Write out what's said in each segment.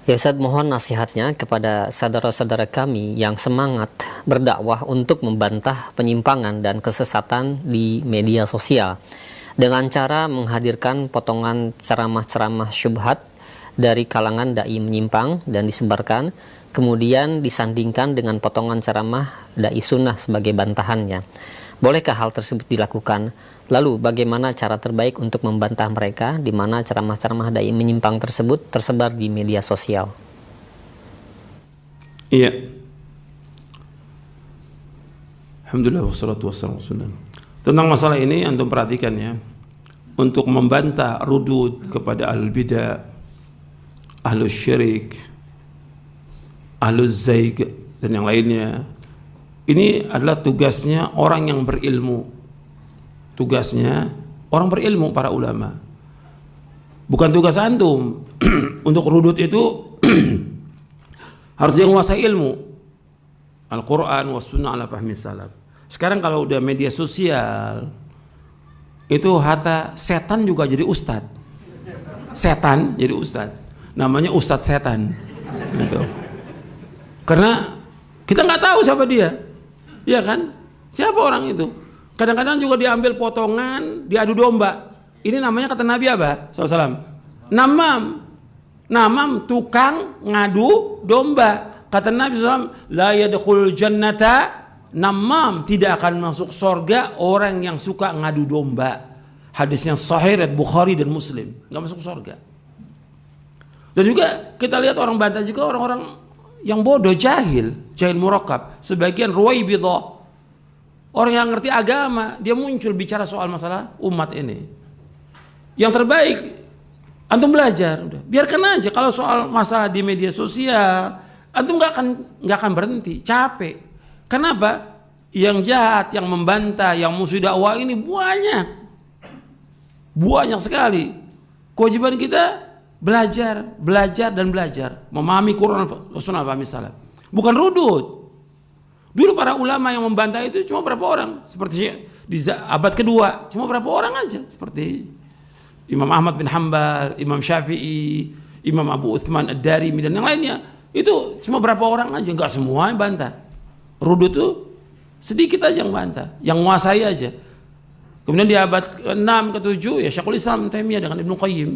Ya Ustaz, mohon nasihatnya kepada saudara-saudara kami yang semangat berdakwah untuk membantah penyimpangan dan kesesatan di media sosial dengan cara menghadirkan potongan ceramah-ceramah syubhat dari kalangan dai menyimpang dan disebarkan, kemudian disandingkan dengan potongan ceramah dai sunnah sebagai bantahannya. Bolehkah hal tersebut dilakukan? Lalu bagaimana cara terbaik untuk membantah mereka di mana ceramah-ceramah dai menyimpang tersebut tersebar di media sosial? Iya. Alhamdulillah wassalatu wassalamu ala Rasulillah. Tentang masalah ini antum perhatikan ya. Untuk membantah rudud kepada ahlul bidah, ahlus syirik, ahlus zaig dan yang lainnya. Ini adalah tugasnya orang yang berilmu. Tugasnya orang berilmu, para ulama. Bukan tugas antum. Untuk rudud itu harus dia menguasai ilmu. Al-Quran was sunnah ala fahmi salaf. Sekarang kalau udah media sosial, itu hatta setan juga jadi ustad. Setan jadi ustad. Namanya ustad setan. Gitu. Karena kita nggak tahu siapa dia. Iya kan? Siapa orang itu? Kadang-kadang juga diambil potongan, diadu domba. Ini namanya kata Nabi apa? SAW. Namam. Namam, tukang ngadu domba. Kata Nabi SAW, la yadkhulul jannata namam, tidak akan masuk surga orang yang suka ngadu domba. Hadisnya sahih riwayat Bukhari dan Muslim. Enggak masuk surga. Dan juga kita lihat orang bantah juga orang-orang yang bodoh, jahil murakkab, sebagian ruwaibidah, orang yang ngerti agama, dia muncul bicara soal masalah umat ini. Yang terbaik antum belajar, udah biarkan aja. Kalau soal masalah di media sosial, antum nggak akan berhenti, capek. Kenapa? Yang jahat, yang membantah, yang musuh dakwah ini banyak sekali. Kewajiban kita belajar dan belajar, memahami Quran Sunnah fahmi salaf. Bukan rudud. Dulu para ulama yang membantah itu cuma berapa orang? Seperti di abad kedua, cuma berapa orang aja? Seperti Imam Ahmad bin Hanbal, Imam Syafi'i, Imam Abu Uthman Ad-Darimi dan yang lainnya. Itu cuma berapa orang aja, enggak semua yang bantah. Rudud itu sedikit aja yang bantah, yang menguasai aja. Kemudian di abad ke-6 ke-7 ya Syekhul Islam Taimiyah dengan Ibnu Qayyim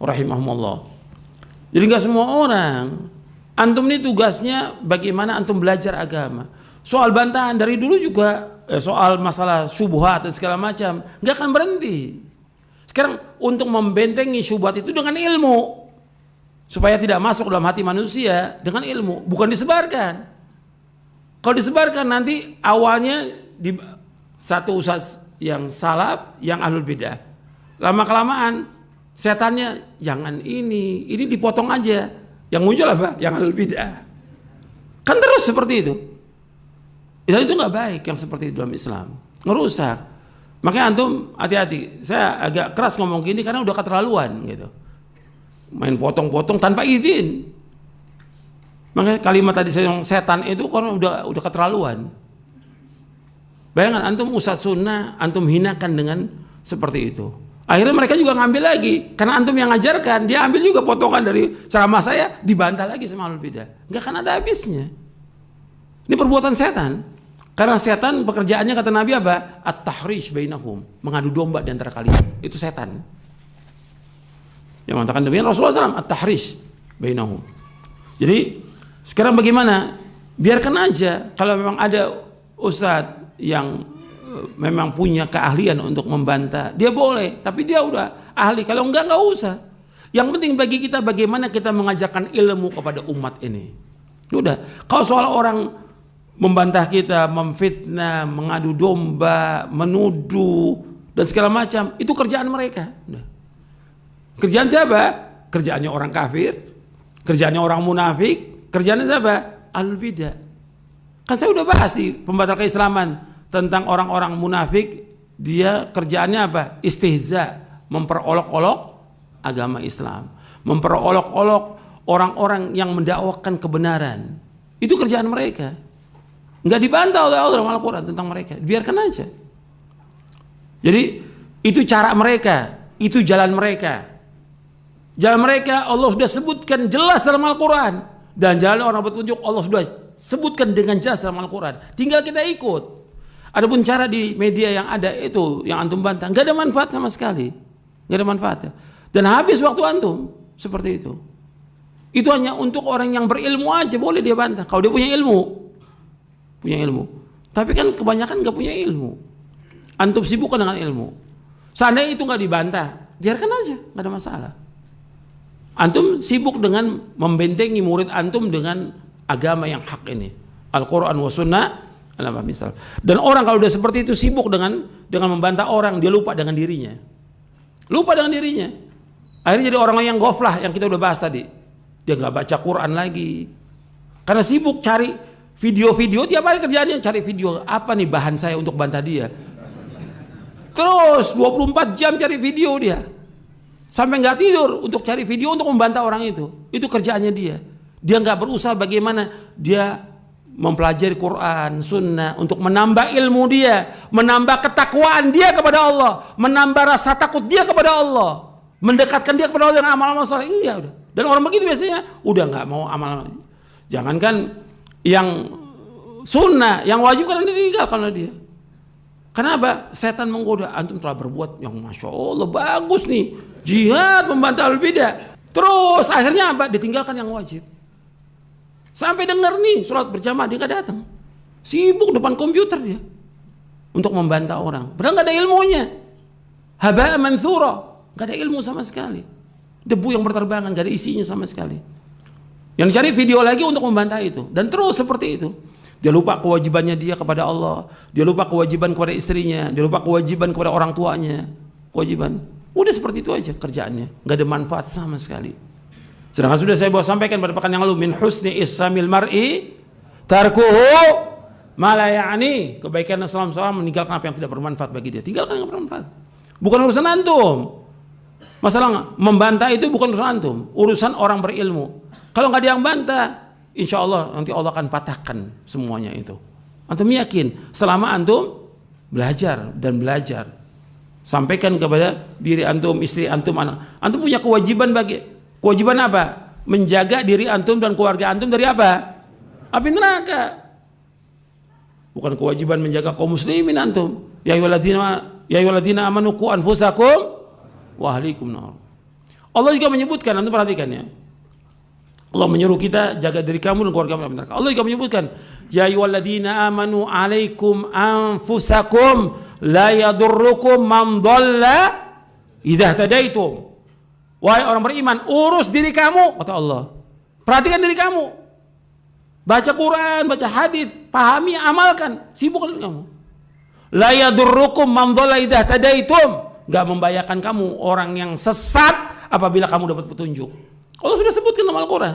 rahimahumullah. Jadi enggak semua orang. Antum ini tugasnya bagaimana antum belajar agama. Soal bantahan dari dulu juga soal masalah syubhat dan segala macam enggak akan berhenti. Sekarang untuk membentengi syubhat itu dengan ilmu, supaya tidak masuk dalam hati manusia, dengan ilmu, bukan disebarkan. Kalau disebarkan nanti awalnya di satu ustaz yang salaf, yang ahlul bidah. Lama-kelamaan setannya jangan ini dipotong aja. Yang muncul apa? Yang ahlul bidah. Kan terus seperti itu. Itu nggak baik yang seperti itu dalam Islam. Ngerusak. Makanya antum hati-hati. Saya agak keras ngomong gini karena udah keterlaluan gitu. Main potong-potong tanpa izin. Makanya kalimat tadi saya yang setan itu karena udah keterlaluan. Bayangkan antum ustaz sunnah, antum hinakan dengan seperti itu. Akhirnya mereka juga ngambil lagi, karena antum yang ngajarkan, dia ambil juga potongan dari ceramah saya, dibantah lagi sama ahlul bidah. Enggak akan ada habisnya. Ini perbuatan setan. Karena setan pekerjaannya kata Nabi apa? At-tahrish bainahum, mengadu domba di antara kalian. Itu setan. Yang mengatakan demikian Rasulullah SAW, at-tahrish bainahum. Jadi sekarang bagaimana? Biarkan aja kalau memang ada ustadz yang memang punya keahlian untuk membantah, dia boleh, tapi dia udah ahli. Kalau enggak usah. Yang penting bagi kita bagaimana kita mengajarkan ilmu kepada umat ini. Udah. Kalau soal orang membantah kita, memfitnah, mengadu domba, menuduh dan segala macam, itu kerjaan mereka. Udah. Kerjaan siapa? Kerjaannya orang kafir, kerjaannya orang munafik, kerjaannya siapa? Ahlul bidah. Kan saya udah bahas di pembatal keislaman tentang orang-orang munafik, dia kerjaannya apa? Istihza, memperolok-olok agama Islam, memperolok-olok orang-orang yang mendakwakan kebenaran. Itu kerjaan mereka. Enggak dibantah oleh Allah dalam Al-Quran tentang mereka, biarkan aja. Jadi itu cara mereka, itu jalan mereka. Jalan mereka Allah sudah sebutkan jelas dalam Al-Quran. Dan jalan orang petunjuk Allah sudah sebutkan dengan jelas dalam Al-Quran. Tinggal kita ikut. Adapun cara di media yang ada itu, yang antum bantah, nggak ada manfaat sama sekali. Nggak ada manfaatnya. Dan habis waktu antum. Seperti itu. Itu hanya untuk orang yang berilmu aja boleh dia bantah. Kalau dia punya ilmu. Punya ilmu. Tapi kan kebanyakan nggak punya ilmu. Antum sibukkan dengan ilmu. Seandainya itu nggak dibantah, biarkan aja, nggak ada masalah. Antum sibuk dengan membentengi murid antum dengan agama yang hak ini, Al-Quran wa Sunnah. Misal. Dan orang kalau udah seperti itu sibuk dengan membantah orang, dia lupa dengan dirinya. Lupa dengan dirinya. Akhirnya jadi orang yang ghaflah yang kita udah bahas tadi. Dia nggak baca Quran lagi. Karena sibuk cari video-video, tiap hari kerjaannya cari video apa nih bahan saya untuk bantah dia. Terus 24 jam cari video dia. Sampai nggak tidur untuk cari video untuk membantah orang itu. Itu kerjaannya dia. Dia nggak berusaha bagaimana dia mempelajari Quran, Sunnah untuk menambah ilmu dia, menambah ketakwaan dia kepada Allah, menambah rasa takut dia kepada Allah, mendekatkan dia kepada Allah dengan amal-amal saleh. Enggak udah. Dan orang begitu biasanya udah nggak mau amal. Jangankan yang sunnah, yang wajib kan ditinggalkan oleh dia. Kenapa? Setan menggoda. Antum telah berbuat yang masya Allah bagus nih, jihad membantah al-bidah. Terus akhirnya apa? Ditinggalkan yang wajib. Sampai dengar nih sholat berjamaah dia nggak datang. Sibuk depan komputer dia untuk membantah orang. Padahal nggak ada ilmunya. Haba'an manthura, nggak ada ilmu sama sekali. Debu yang berterbangan, nggak ada isinya sama sekali. Yang cari video lagi untuk membantah itu. Dan terus seperti itu. Dia lupa kewajibannya dia kepada Allah. Dia lupa kewajiban kepada istrinya. Dia lupa kewajiban kepada orang tuanya. Kewajiban. Udah seperti itu aja kerjaannya. Nggak ada manfaat sama sekali. Sedangkan sudah saya bawa sampaikan pada pekan yang lalu, min husni islamil mar'i tarkuhu ma la ya'ni. Kebaikan Islam seorang meninggalkan apa yang tidak bermanfaat bagi dia. Tinggalkan yang bermanfaat. Bukan urusan antum. Masalah membantah itu bukan urusan antum, urusan orang berilmu. Kalau nggak ada yang bantah, insya Allah nanti Allah akan patahkan semuanya itu. Antum yakin selama antum belajar dan belajar, sampaikan kepada diri antum, istri antum, anak. Antum punya kewajiban apa? Menjaga diri antum dan keluarga antum dari apa? Api neraka. Bukan kewajiban menjaga kaum muslimin antum. Ya ayyuhalladzina amanu qu anfusakum wa ahlikum nar. Allah juga menyebutkan, antum perhatikan ya. Allah menyuruh kita jaga diri kamu dan keluarga kamu dari neraka. Allah juga menyebutkan, ya ayyuhalladzina amanu alaikum anfusakum la yadurrukum man dhalla idza tadaitum. Wahai orang beriman, urus diri kamu, kata Allah. Perhatikan diri kamu. Baca Quran, baca hadis, pahami, amalkan, sibukkan diri kamu. La yadurrukum man dhalla idza tadaitum. Gak membahayakan kamu orang yang sesat apabila kamu dapat petunjuk. Allah sudah sebutkan dalam Al-Quran.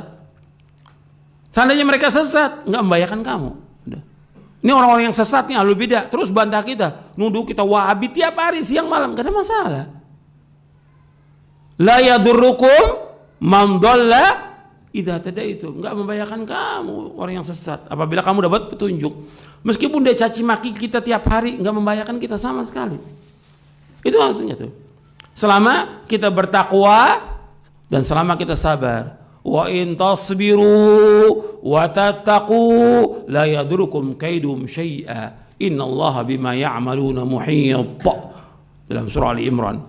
Seandainya mereka sesat, gak membahayakan kamu. Udah. Ini orang-orang yang sesat nih, ahlul bidah, terus bantah kita, nuduh kita wahabi tiap hari siang malam, gak ada masalah. La yadurrukum man dhalla idza tadaitum. Enggak membahayakan kamu orang yang sesat apabila kamu dapat petunjuk. Meskipun dia caci maki kita tiap hari, enggak membahayakan kita sama sekali. Itu maksudnya tuh. Selama kita bertakwa dan selama kita sabar. Wa in tasbiru wa tattaqu la yadurrukum kaidum syai'a. Innallaha bima ya'maluna muhit. Dalam surah Ali Imran.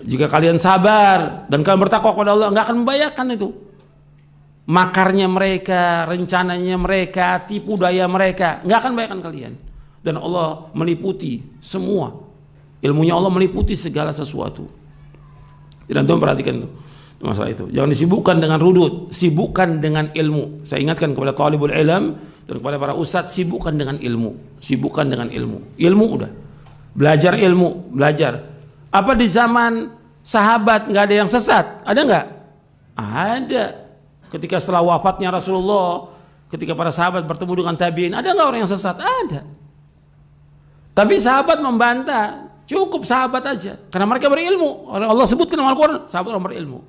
Jika kalian sabar dan kalian bertakwa kepada Allah, enggak akan membahayakan itu. Makarnya mereka, rencananya mereka, tipu daya mereka, enggak akan membahayakan kalian. Dan Allah meliputi semua. Ilmunya Allah meliputi segala sesuatu. Dan tuan perhatikan tuh masalah itu. Jangan disibukkan dengan rudut, sibukkan dengan ilmu. Saya ingatkan kepada talibul ilm dan kepada para ustadz, sibukkan dengan ilmu. Sibukkan dengan ilmu. Ilmu udah. Belajar ilmu, belajar. Apa di zaman sahabat nggak ada yang sesat? Ada nggak? Ada. Ketika setelah wafatnya Rasulullah, ketika para sahabat bertemu dengan tabi'in, ada nggak orang yang sesat? Ada. Tapi sahabat membantah, cukup sahabat aja, karena mereka berilmu. Allah sebutkan dalam Al-Quran, sahabat orang berilmu.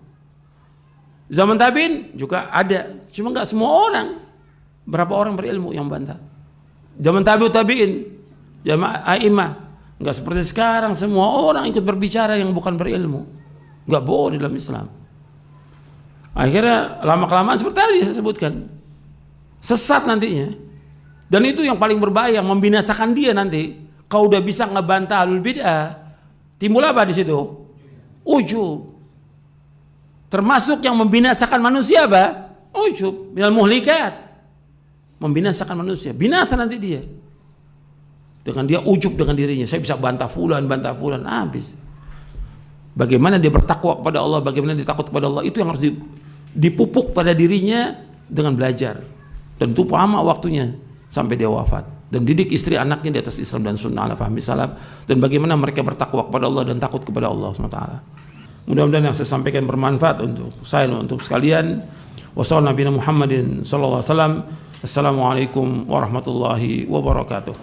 Zaman tabi'in juga ada, cuma nggak semua orang. Berapa orang berilmu yang membantah? Zaman tabi'in, zaman a'imah. Enggak seperti sekarang semua orang ikut berbicara yang bukan berilmu. nggak boleh dalam Islam. Akhirnya lama-kelamaan seperti tadi saya sebutkan, sesat nantinya. Dan itu yang paling berbahaya, membinasakan dia nanti. Kau udah bisa ngebantah ahlul bid'ah, timbul apa di situ? Ujub. Termasuk yang membinasakan manusia apa? Ujub. Minal muhlikat. Membinasakan manusia. Binasa nanti dia. Dengan dia ujub dengan dirinya. Saya bisa bantah fulan, habis. Bagaimana dia bertakwa kepada Allah, bagaimana dia takut kepada Allah, itu yang harus dipupuk pada dirinya dengan belajar. Dan itu lama waktunya sampai dia wafat. Dan didik istri anaknya di atas Islam dan sunnah ala fahmi salaf. Dan bagaimana mereka bertakwa kepada Allah dan takut kepada Allah SWT. Mudah-mudahan yang saya sampaikan bermanfaat untuk saya dan untuk sekalian. Wassalamualaikum warahmatullahi wabarakatuh.